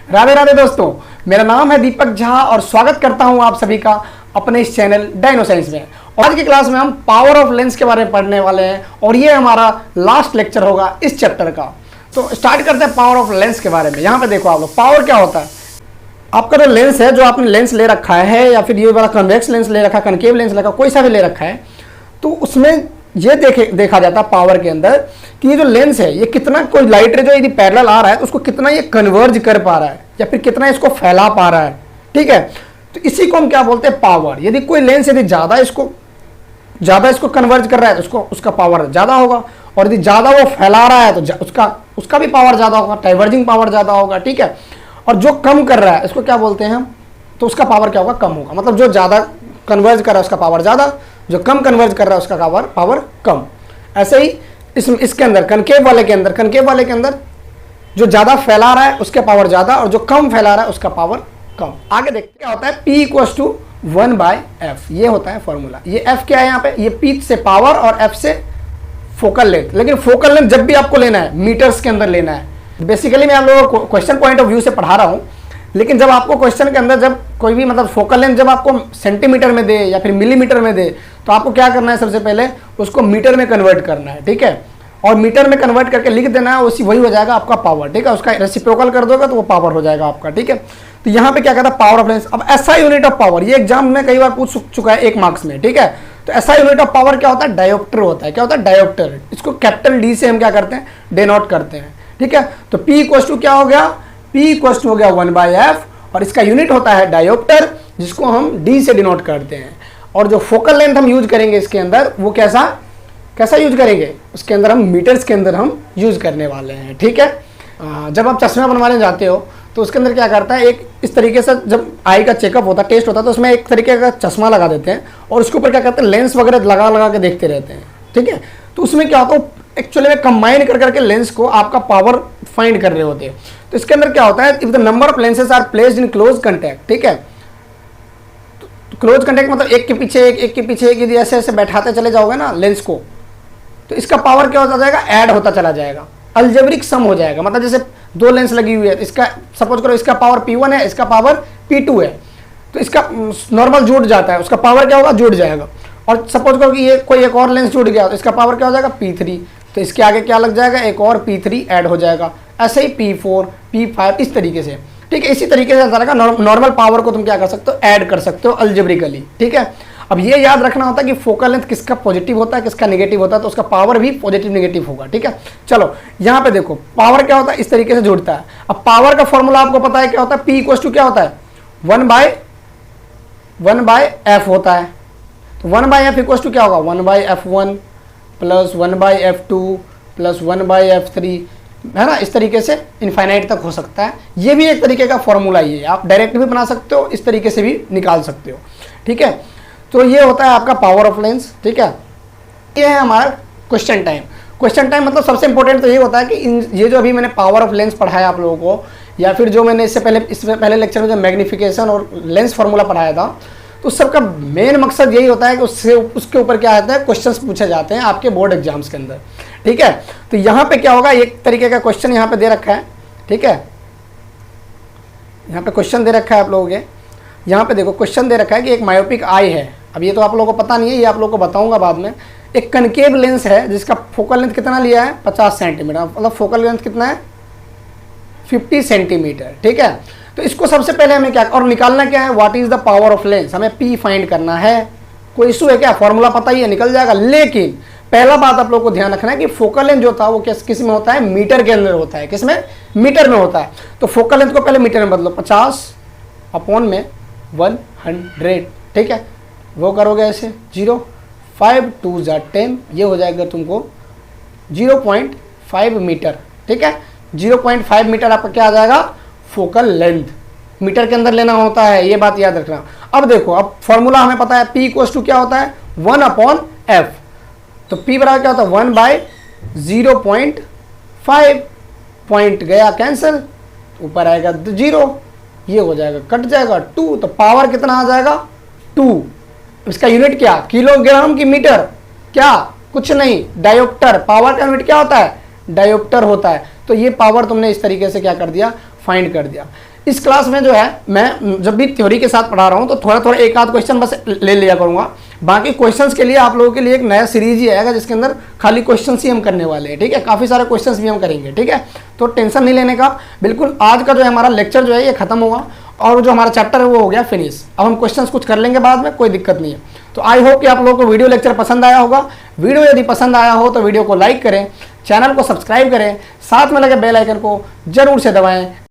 राधे राधे दोस्तों, मेरा नाम है दीपक झा और स्वागत करता हूं आप सभी का अपने इस चैनल डायनो साइंस में। और आज की क्लास में हम पावर ऑफ लेंस के बारे में पढ़ने वाले हैं और ये हमारा लास्ट लेक्चर होगा इस चैप्टर का। तो स्टार्ट करते हैं पावर ऑफ लेंस के बारे में। यहाँ पे देखो आप लोग, पावर क्या होता है। आपका जो लेंस है, जो आपने लेंस ले रखा है या फिर ये वाला कन्वेक्स लेंस ले रखा है, कनकेव लेंस ले रखा, कोई सा भी ले रखा है, तो उसमें ये देखा जाता है पावर के अंदर कि ये जो लेंस है ये कितना, कोई लाइट रे जो यदि पैरेलल आ रहा है तो उसको कितना ये कन्वर्ज कर पा रहा है या फिर कितना इसको फैला पा रहा है। ठीक है, तो इसी को हम क्या बोलते हैं, पावर। यदि कोई लेंस यदि ज्यादा इसको कन्वर्ज कर रहा है तो उसका पावर ज्यादा होगा, और यदि ज्यादा वो फैला रहा है तो उसका भी पावर ज्यादा होगा, डाइवर्जिंग पावर ज्यादा होगा। ठीक है, और जो कम कर रहा है इसको क्या बोलते हैं हम, तो उसका पावर क्या होगा, कम होगा। मतलब जो ज्यादा कन्वर्ज कर रहा है उसका पावर ज्यादा, जो कम कन्वर्ज कर रहा है उसका पावर कम। ऐसे ही इसके अंदर कनकेव वाले के अंदर जो ज्यादा फैला रहा है उसके पावर ज्यादा, और जो कम फैला रहा है उसका पावर कम। आगे देखते क्या होता है, P = 1/f, ये होता है फॉर्मूला। ये f क्या है यहाँ पे, ये P से पावर और f से फोकल लेंथ। लेकिन फोकल लेंथ जब भी आपको लेना है मीटर्स के अंदर लेना है। बेसिकली मैं आप लोगों को क्वेश्चन पॉइंट ऑफ व्यू से पढ़ा रहा हूँ, लेकिन जब आपको क्वेश्चन के अंदर जब कोई भी मतलब फोकल लेंथ जब आपको सेंटीमीटर में दे या फिर मिलीमीटर में दे, तो आपको क्या करना है, सबसे पहले उसको मीटर में कन्वर्ट करना है। ठीक है, और मीटर में कन्वर्ट करके लिख देना है, उसी वही हो जाएगा आपका पावर। ठीक है, उसका रेसिप्रोकल कर दोगे तो वो पावर हो जाएगा आपका। ठीक है, तो यहाँ पे क्या कहता है, पावर ऑफ लेंस। अब SI यूनिट ऑफ पावर, ये एग्जाम में कई बार पूछ चुका है 1 मार्क्स में। ठीक है, तो SI यूनिट ऑफ पावर क्या होता है, डायोप्टर होता है। क्या होता है, डायोप्टर। इसको कैपिटल D से हम क्या करते हैं, डेनोट करते हैं। ठीक है, तो P = क्या हो गया, P = हो गया 1/f, और इसका यूनिट होता है डायोप्टर, जिसको हम D से डिनोट करते हैं। और जो फोकल लेंथ हम यूज करेंगे इसके अंदर, वो कैसा यूज करेंगे, उसके अंदर हम मीटर्स के अंदर हम यूज करने वाले हैं। ठीक है, जब आप चश्मा बनवाने जाते हो तो उसके अंदर क्या करता है, एक इस तरीके से जब आई का चेकअप होता है, टेस्ट होता है, तो उसमें एक तरीके का चश्मा लगा देते हैं और उसके ऊपर क्या करते हैं, लेंस वगैरह लगा के देखते रहते हैं। ठीक है, तो उसमें क्या होता है, एक्चुअली में कंबाइन करके लेंस को आपका पावर फाइंड कर रहे होते हैं। तो इसके अंदर क्या होता है, if the number of lenses are placed in close contact. ठीक है, क्लोज कंटैक्ट मतलब एक के पीछे एक यदि ऐसे बैठाते चले जाओगे ना लेंस को, तो इसका पावर क्या होता जाएगा, ऐड होता चला जाएगा, अलजेब्रिक सम हो जाएगा। मतलब जैसे 2 लेंस लगी हुई है, इसका सपोज करो इसका पावर P1 है, इसका पावर P2 है, तो इसका नॉर्मल जुड़ जाता है, उसका पावर क्या होगा, जुड़ जाएगा। और सपोज करो कि ये कोई एक और लेंस जुड़ गया, तो इसका पावर क्या हो जाएगा, P3, तो इसके आगे क्या लग जाएगा, एक और P3 ऐड हो जाएगा। ऐसे ही P4, P5, इस तरीके से। ठीक है, इसी तरीके से नॉर्मल पावर को तुम क्या कर सकते हो, ऐड कर सकते हो अल्जेब्रिकली। ठीक है, अब ये याद रखना होता है कि फोकल लेंथ किसका पॉजिटिव होता है, किसका नेगेटिव होता है, तो उसका पावर भी पॉजिटिव नेगेटिव होगा। ठीक है, चलो यहाँ पे देखो पावर क्या होता है, इस तरीके से जुड़ता है। अब पावर का फॉर्मूला आपको पता है क्या होता है, P = क्या होता है, 1/f होता है। तो 1/f = क्या होगा, 1/f1 + 1/f2 + 1/f3, है ना। इस तरीके से इनफाइनाइट तक हो सकता है। ये भी एक तरीके का फॉर्मूला ही है, आप डायरेक्ट भी बना सकते हो, इस तरीके से भी निकाल सकते हो। ठीक है, तो ये होता है आपका पावर ऑफ लेंस। ठीक है, ये है हमारा क्वेश्चन टाइम। मतलब सबसे इंपॉर्टेंट तो ये होता है कि ये जो अभी मैंने पावर ऑफ लेंस पढ़ाया आप लोगों को, या फिर जो मैंने इससे पहले लेक्चर में जो मैग्निफिकेशन और लेंस फार्मूला पढ़ाया था, तो सबका मेन मकसद यही होता है कि उसके ऊपर क्या आता है, क्वेश्चंस पूछे जाते हैं आपके बोर्ड एग्जाम्स के अंदर। ठीक है, तो यहाँ पे क्या होगा, एक तरीके का क्वेश्चन यहाँ पे दे रखा है। ठीक है, यहाँ पे क्वेश्चन दे रखा है आप लोगों के, यहाँ पे देखो क्वेश्चन दे रखा है कि एक मायोपिक आई है। अब ये तो आप लोगों को पता नहीं है, ये आप लोगों को बताऊंगा बाद में। एक कनकेव लेंस है जिसका फोकल लेंथ कितना लिया है, 50 सेंटीमीटर, मतलब फोकल लेंथ कितना है, 50 सेंटीमीटर। ठीक है, तो इसको सबसे पहले हमें क्या और निकालना क्या है, what is the power of lens, हमें P फाइंड करना है। कोई इशू है क्या, फॉर्मूला पता ही है, निकल जाएगा। लेकिन पहला बात आप लोग को ध्यान रखना है कि फोकल लेंथ जो था वो किस में होता है, मीटर के अंदर होता है। किसमें, मीटर में होता है। तो फोकल लेंथ को पहले मीटर में बदलो, 50/100। ठीक है, वो करोगे ऐसे 0, 5 × 2 = 10, ये हो जाएगा तुमको 0.5 मीटर। ठीक है, 0.5 मीटर आपका क्या आ जाएगा, फोकल लेंथ। मीटर के अंदर लेना होता है, ये बात याद रखना। अब देखो, अब फॉर्मूला हमें पता है, P = क्या होता है, 1/f। तो P बराबर क्या होता है, 1/0.5, पॉइंट गया कैंसिल, ऊपर आएगा 0, ये हो जाएगा, कट जाएगा 2, तो पावर कितना आ जाएगा, 2। इसका यूनिट क्या, किलोग्राम की मीटर, क्या, कुछ नहीं, डायोप्टर। पावर का यूनिट क्या होता है, डायोप्टर होता है। तो ये पावर तुमने इस तरीके से क्या कर दिया, फाइंड कर दिया। इस क्लास में जो है मैं जब भी थ्योरी के साथ पढ़ा रहा हूँ तो थोड़ा थोड़ा एक आध क्वेश्चन बस ले लिया करूँगा। बाकी क्वेश्चंस के लिए आप लोगों के लिए एक नया सीरीज ही आएगा जिसके अंदर खाली क्वेश्चंस ही हम करने वाले हैं, ठीक है। काफ़ी सारे क्वेश्चंस भी हम करेंगे, ठीक है। तो टेंशन नहीं लेने का बिल्कुल। आज का जो है हमारा लेक्चर जो है ये खत्म हुआ और जो हमारा चैप्टर है वो हो गया फिनिश। अब हम क्वेश्चंस कुछ कर लेंगे बाद में, कोई दिक्कत नहीं है। तो आई होप कि आप लोगों को वीडियो लेक्चर पसंद आया होगा। वीडियो यदि पसंद आया हो तो वीडियो को लाइक करें, चैनल को सब्सक्राइब करें, साथ में लगे बेल आइकन को जरूर से दबाएं।